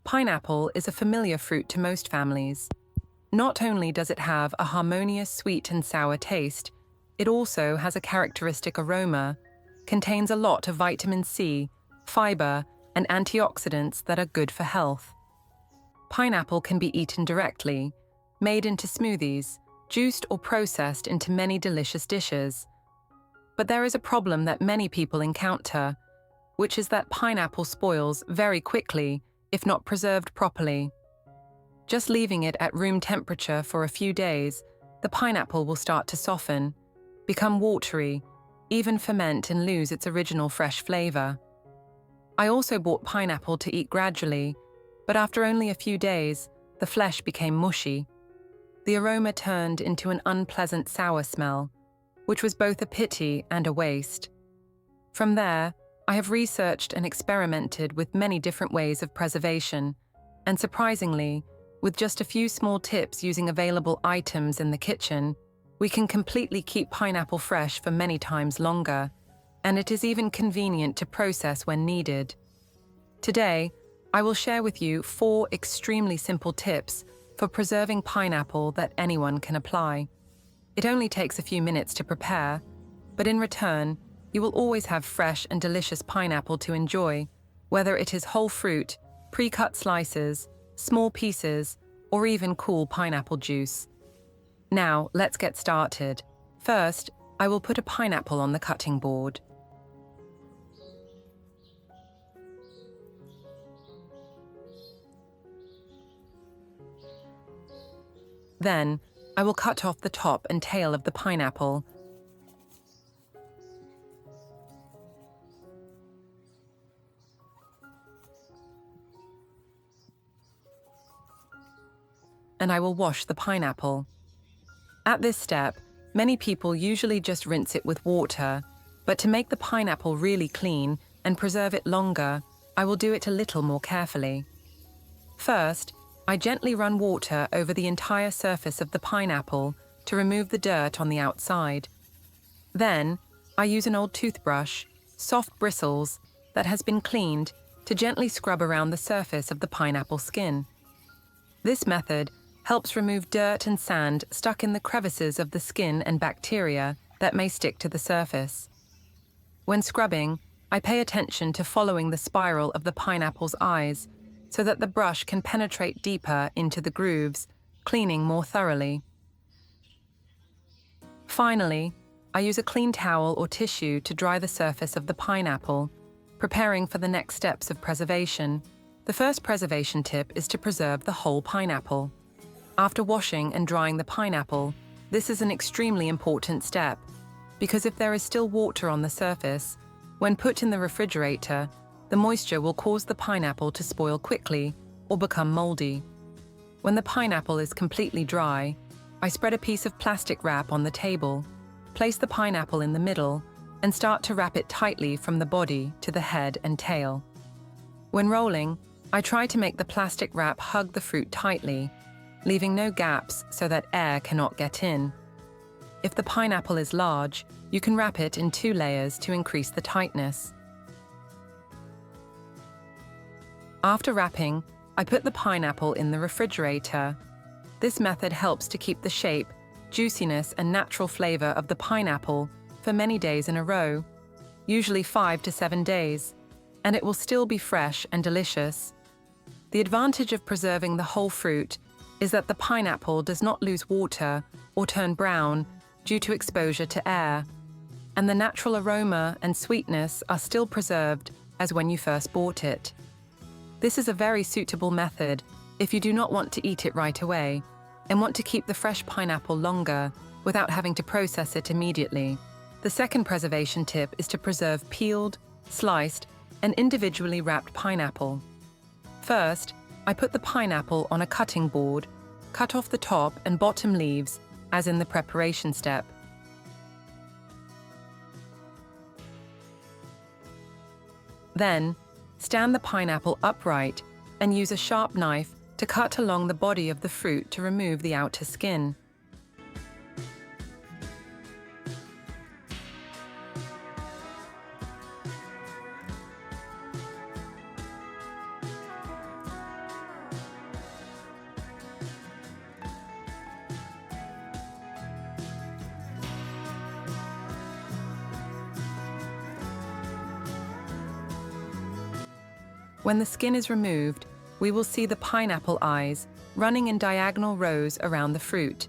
Pineapple is a familiar fruit to most families. Not only does it have a harmonious sweet and sour taste, it also has a characteristic aroma, contains a lot of vitamin C, fiber, and antioxidants that are good for health. Pineapple can be eaten directly, made into smoothies, juiced or processed into many delicious dishes. But there is a problem that many people encounter, which is that pineapple spoils very quickly if not preserved properly. Just leaving it at room temperature for a few days, the pineapple will start to soften, become watery, even ferment and lose its original fresh flavor. I also bought pineapple to eat gradually, but after only a few days, the flesh became mushy. The aroma turned into an unpleasant sour smell, which was both a pity and a waste. From there, I have researched and experimented with many different ways of preservation, and surprisingly, with just a few small tips using available items in the kitchen, we can completely keep pineapple fresh for many times longer, and it is even convenient to process when needed. Today, I will share with you 4 extremely simple tips for preserving pineapple that anyone can apply. It only takes a few minutes to prepare, but in return, you will always have fresh and delicious pineapple to enjoy, whether it is whole fruit, pre-cut slices, small pieces, or even cool pineapple juice. Now, let's get started. First, I will put a pineapple on the cutting board. Then, I will cut off the top and tail of the pineapple. And I will wash the pineapple. At this step, many people usually just rinse it with water, but to make the pineapple really clean and preserve it longer, I will do it a little more carefully. First, I gently run water over the entire surface of the pineapple to remove the dirt on the outside. Then, I use an old toothbrush, soft bristles, that has been cleaned to gently scrub around the surface of the pineapple skin. This method helps remove dirt and sand stuck in the crevices of the skin and bacteria that may stick to the surface. When scrubbing, I pay attention to following the spiral of the pineapple's eyes so that the brush can penetrate deeper into the grooves, cleaning more thoroughly. Finally, I use a clean towel or tissue to dry the surface of the pineapple, preparing for the next steps of preservation. The first preservation tip is to preserve the whole pineapple. After washing and drying the pineapple, this is an extremely important step, because if there is still water on the surface, when put in the refrigerator, the moisture will cause the pineapple to spoil quickly or become moldy. When the pineapple is completely dry, I spread a piece of plastic wrap on the table, place the pineapple in the middle, and start to wrap it tightly from the body to the head and tail. When rolling, I try to make the plastic wrap hug the fruit tightly, leaving no gaps so that air cannot get in. If the pineapple is large, you can wrap it in 2 layers to increase the tightness. After wrapping, I put the pineapple in the refrigerator. This method helps to keep the shape, juiciness, and natural flavor of the pineapple for many days in a row, usually 5 to 7 days, and it will still be fresh and delicious. The advantage of preserving the whole fruit is that the pineapple does not lose water or turn brown due to exposure to air, and the natural aroma and sweetness are still preserved as when you first bought it. This is a very suitable method if you do not want to eat it right away and want to keep the fresh pineapple longer without having to process it immediately. The second preservation tip is to preserve peeled, sliced, and individually wrapped pineapple. First, I put the pineapple on a cutting board, cut off the top and bottom leaves, as in the preparation step. Then, stand the pineapple upright and use a sharp knife to cut along the body of the fruit to remove the outer skin. When the skin is removed, we will see the pineapple eyes running in diagonal rows around the fruit.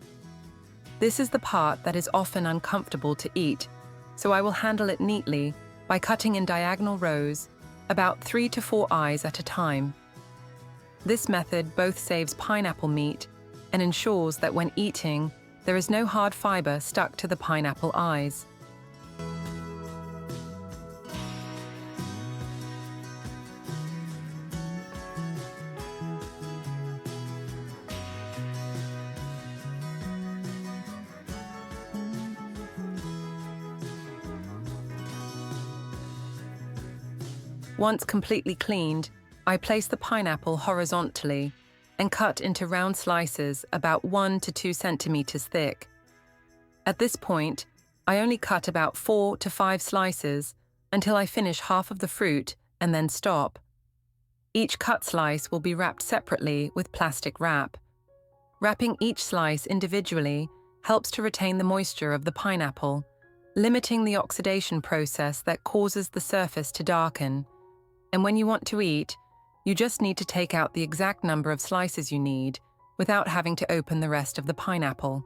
This is the part that is often uncomfortable to eat, so I will handle it neatly by cutting in diagonal rows, about 3 to 4 eyes at a time. This method both saves pineapple meat and ensures that when eating, there is no hard fiber stuck to the pineapple eyes. Once completely cleaned, I place the pineapple horizontally and cut into round slices about 1 to 2 centimeters thick. At this point, I only cut about 4 to 5 slices until I finish half of the fruit and then stop. Each cut slice will be wrapped separately with plastic wrap. Wrapping each slice individually helps to retain the moisture of the pineapple, limiting the oxidation process that causes the surface to darken. And when you want to eat, you just need to take out the exact number of slices you need without having to open the rest of the pineapple.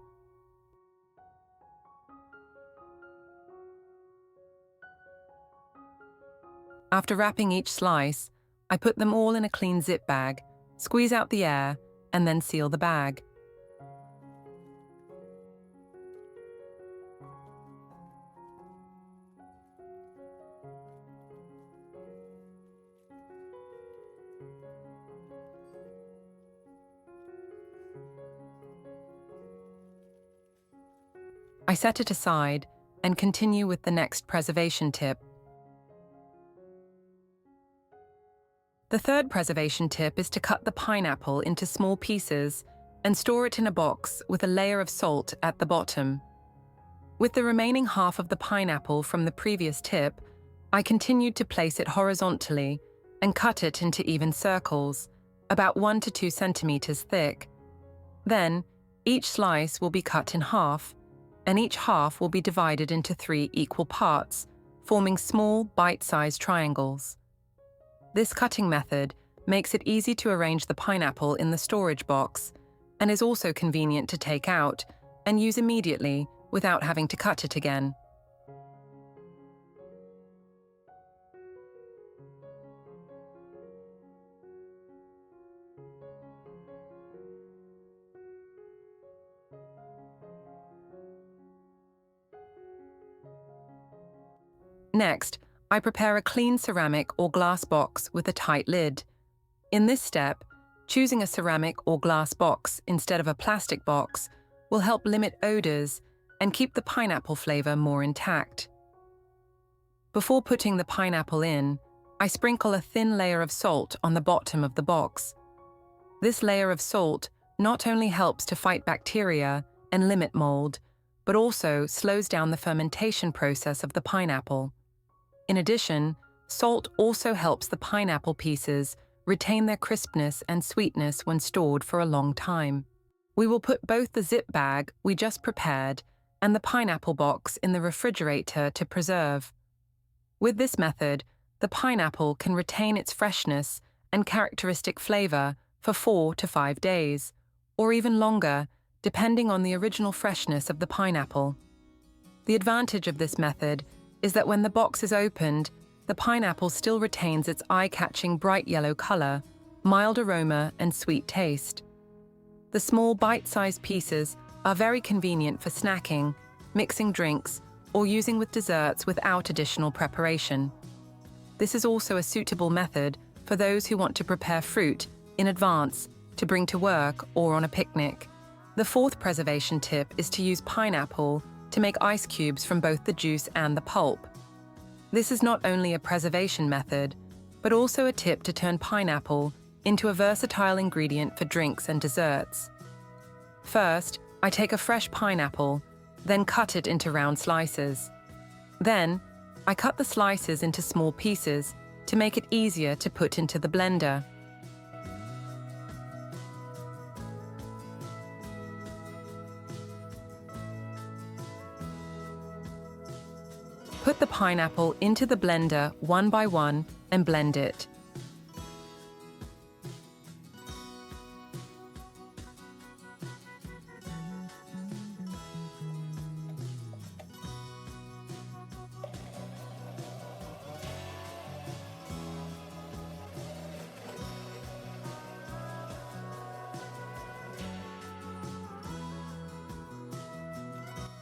After wrapping each slice, I put them all in a clean zip bag, squeeze out the air, and then seal the bag. I set it aside and continue with the next preservation tip. The third preservation tip is to cut the pineapple into small pieces and store it in a box with a layer of salt at the bottom. With the remaining half of the pineapple from the previous tip, I continued to place it horizontally and cut it into even circles, about 1 to 2 centimeters thick. Then, each slice will be cut in half, and each half will be divided into 3 equal parts, forming small, bite-sized triangles. This cutting method makes it easy to arrange the pineapple in the storage box and is also convenient to take out and use immediately without having to cut it again. Next, I prepare a clean ceramic or glass box with a tight lid. In this step, choosing a ceramic or glass box instead of a plastic box will help limit odors and keep the pineapple flavor more intact. Before putting the pineapple in, I sprinkle a thin layer of salt on the bottom of the box. This layer of salt not only helps to fight bacteria and limit mold, but also slows down the fermentation process of the pineapple. In addition, salt also helps the pineapple pieces retain their crispness and sweetness when stored for a long time. We will put both the zip bag we just prepared and the pineapple box in the refrigerator to preserve. With this method, the pineapple can retain its freshness and characteristic flavor for 4 to 5 days, or even longer, depending on the original freshness of the pineapple. The advantage of this method is that when the box is opened, the pineapple still retains its eye-catching bright yellow color, mild aroma, and sweet taste. The small bite-sized pieces are very convenient for snacking, mixing drinks, or using with desserts without additional preparation. This is also a suitable method for those who want to prepare fruit in advance to bring to work or on a picnic. The fourth preservation tip is to use pineapple to make ice cubes from both the juice and the pulp. This is not only a preservation method, but also a tip to turn pineapple into a versatile ingredient for drinks and desserts. First, I take a fresh pineapple, then cut it into round slices. Then, I cut the slices into small pieces to make it easier to put into the blender. Put the pineapple into the blender one by one and blend it.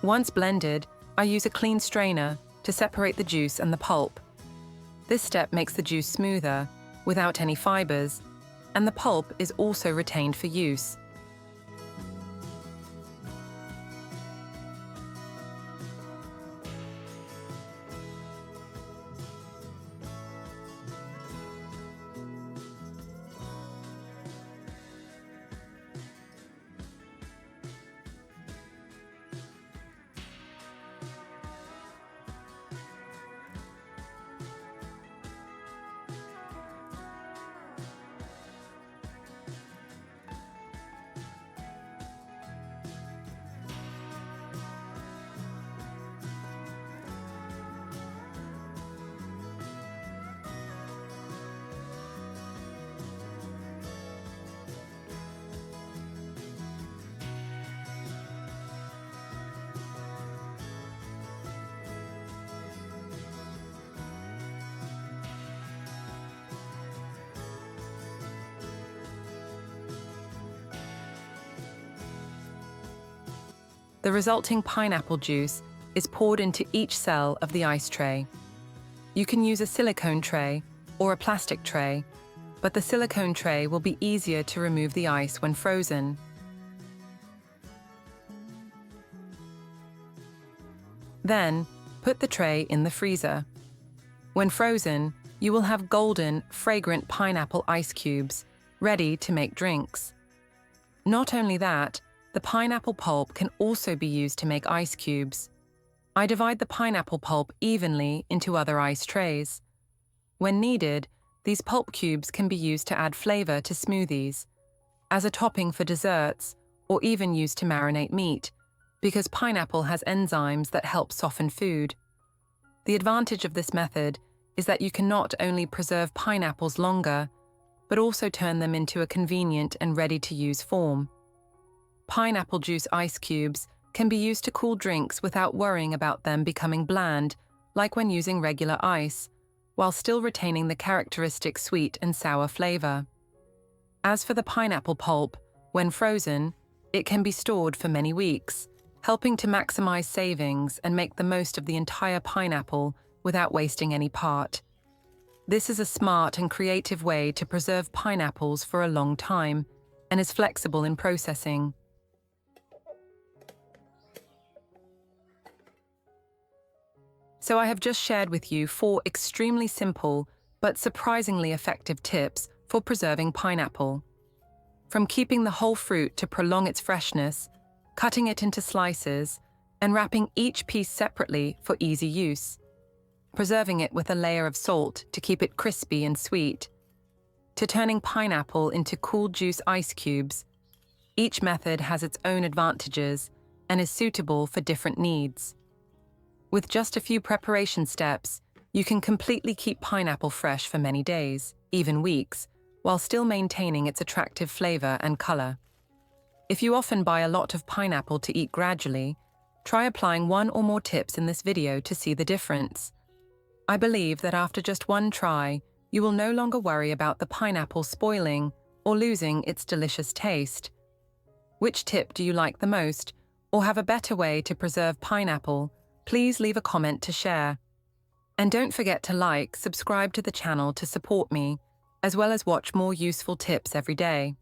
Once blended, I use a clean strainer to separate the juice and the pulp. This step makes the juice smoother, without any fibers, and the pulp is also retained for use. The resulting pineapple juice is poured into each cell of the ice tray. You can use a silicone tray or a plastic tray, but the silicone tray will be easier to remove the ice when frozen. Then, put the tray in the freezer. When frozen, you will have golden, fragrant pineapple ice cubes, ready to make drinks. Not only that, the pineapple pulp can also be used to make ice cubes. I divide the pineapple pulp evenly into other ice trays. When needed, these pulp cubes can be used to add flavor to smoothies, as a topping for desserts, or even used to marinate meat, because pineapple has enzymes that help soften food. The advantage of this method is that you can not only preserve pineapples longer, but also turn them into a convenient and ready-to-use form. Pineapple juice ice cubes can be used to cool drinks without worrying about them becoming bland, like when using regular ice, while still retaining the characteristic sweet and sour flavor. As for the pineapple pulp, when frozen, it can be stored for many weeks, helping to maximize savings and make the most of the entire pineapple without wasting any part. This is a smart and creative way to preserve pineapples for a long time and is flexible in processing. So I have just shared with you 4 extremely simple but surprisingly effective tips for preserving pineapple. From keeping the whole fruit to prolong its freshness, cutting it into slices, and wrapping each piece separately for easy use, preserving it with a layer of salt to keep it crispy and sweet, to turning pineapple into cool juice ice cubes. Each method has its own advantages and is suitable for different needs. With just a few preparation steps, you can completely keep pineapple fresh for many days, even weeks, while still maintaining its attractive flavor and color. If you often buy a lot of pineapple to eat gradually, try applying 1 or more tips in this video to see the difference. I believe that after just 1 try, you will no longer worry about the pineapple spoiling or losing its delicious taste. Which tip do you like the most, or have a better way to preserve pineapple? Please leave a comment to share. And don't forget to subscribe to the channel to support me, as well as watch more useful tips every day.